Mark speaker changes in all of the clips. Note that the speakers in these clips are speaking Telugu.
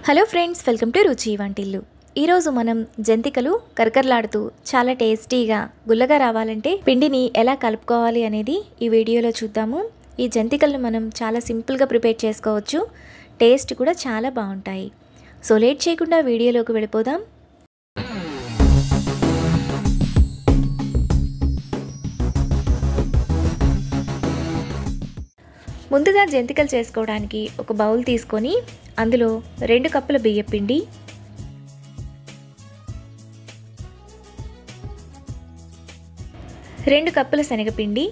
Speaker 1: హలో ఫ్రెండ్స్, వెల్కమ్ టు రుచి వంటిల్లు. ఈరోజు మనం జంతికలు కరకరలాడుతూ చాలా టేస్టీగా గుల్లగా రావాలంటే పిండిని ఎలా కలుపుకోవాలి అనేది ఈ వీడియోలో చూద్దాము. ఈ జంతికలను మనం చాలా సింపుల్గా ప్రిపేర్ చేసుకోవచ్చు. టేస్ట్ కూడా చాలా బాగుంటాయి. సో లేట్ చేయకుండా వీడియోలోకి వెళ్ళిపోదాం. ముందుగా జంతికలు చేసుకోవడానికి ఒక బౌల్ తీసుకొని అందులో 2 కప్పుల బియ్యం పిండి, 2 కప్పుల శనగపిండి,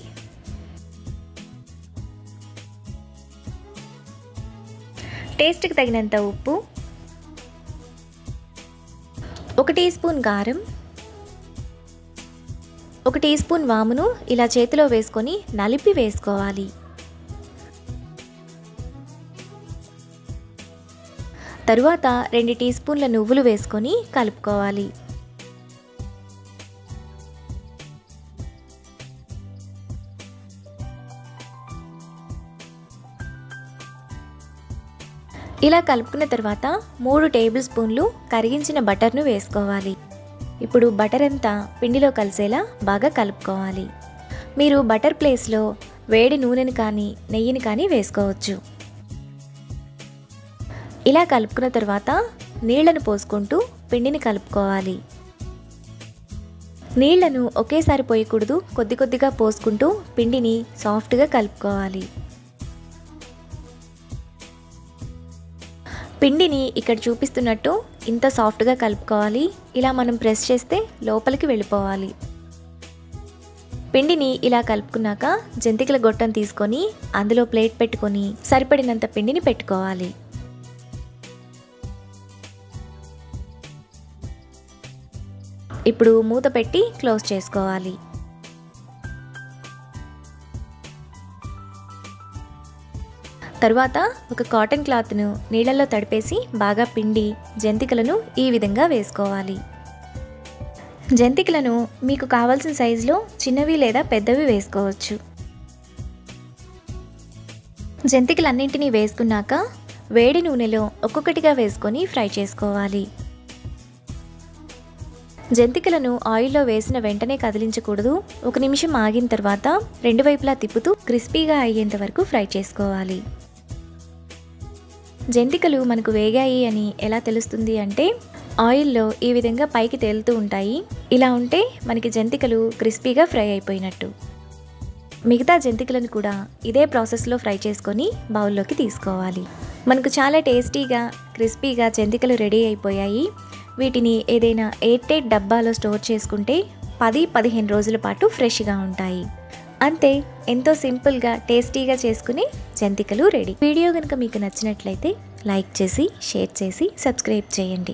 Speaker 1: టేస్ట్కి తగినంత ఉప్పు, 1 టీ స్పూన్ కారం, 1 టీ స్పూన్ వామును ఇలా చేతిలో వేసుకొని నలిపి వేసుకోవాలి. తరువాత 2 టీ స్పూన్ల నువ్వులు వేసుకొని కలుపుకోవాలి. ఇలా కలుపుకున్న తర్వాత 3 టేబుల్ స్పూన్లు కరిగించిన బటర్ను వేసుకోవాలి. ఇప్పుడు బటర్ అంతా పిండిలో కలిసేలా బాగా కలుపుకోవాలి. మీరు బటర్ ప్లేస్లో వేడి నూనెని కానీ నెయ్యిని కానీ వేసుకోవచ్చు. ఇలా కలుపుకున్న తర్వాత నీళ్లను పోసుకుంటూ పిండిని కలుపుకోవాలి. నీళ్లను ఒకేసారి పోయకూడదు, కొద్ది కొద్దిగా పోసుకుంటూ పిండిని సాఫ్ట్గా కలుపుకోవాలి. పిండిని ఇక్కడ చూపిస్తున్నట్టు ఇంత సాఫ్ట్గా కలుపుకోవాలి. ఇలా మనం ప్రెస్ చేస్తే లోపలికి వెళ్ళిపోవాలి. పిండిని ఇలా కలుపుకున్నాక జంతికల గొట్టం తీసుకొని అందులో ప్లేట్ పెట్టుకొని సరిపడినంత పిండిని పెట్టుకోవాలి. ఇప్పుడు మూత పెట్టి క్లోజ్ చేసుకోవాలి. తరువాత ఒక కాటన్ క్లాత్ను నీళ్ళల్లో తడిపేసి బాగా పిండి జంతికలను ఈ విధంగా వేసుకోవాలి. జంతికలను మీకు కావాల్సిన సైజులో చిన్నవి లేదా పెద్దవి వేసుకోవచ్చు. జంతికలన్నింటినీ వేసుకున్నాక వేడి నూనెలో ఒక్కొక్కటిగా వేసుకొని ఫ్రై చేసుకోవాలి. జంతికలను ఆయిల్లో వేసిన వెంటనే కదిలించకూడదు. 1 నిమిషం ఆగిన తర్వాత 2 వైపులా తిప్పుతూ క్రిస్పీగా అయ్యేంత వరకు ఫ్రై చేసుకోవాలి. జంతికలు మనకు వేగాయి అని ఎలా తెలుస్తుంది అంటే ఆయిల్లో ఈ విధంగా పైకి తేలుతూ ఉంటాయి. ఇలా ఉంటే మనకి జంతికలు క్రిస్పీగా ఫ్రై అయిపోయినట్టు. మిగతా జంతికలను కూడా ఇదే ప్రాసెస్లో ఫ్రై చేసుకొని బౌల్లోకి తీసుకోవాలి. మనకు చాలా టేస్టీగా క్రిస్పీగా జంతికలు రెడీ అయిపోయాయి. వీటిని ఏదైనా ఎయిర్ టైట్ డబ్బాలో స్టోర్ చేసుకుంటే 10-15 రోజుల పాటు ఫ్రెష్గా ఉంటాయి. అంతే, ఎంతో సింపుల్గా టేస్టీగా చేసుకునే జంతికలు రెడీ. వీడియో కనుక మీకు నచ్చినట్లయితే లైక్ చేసి, షేర్ చేసి, సబ్స్క్రైబ్ చేయండి.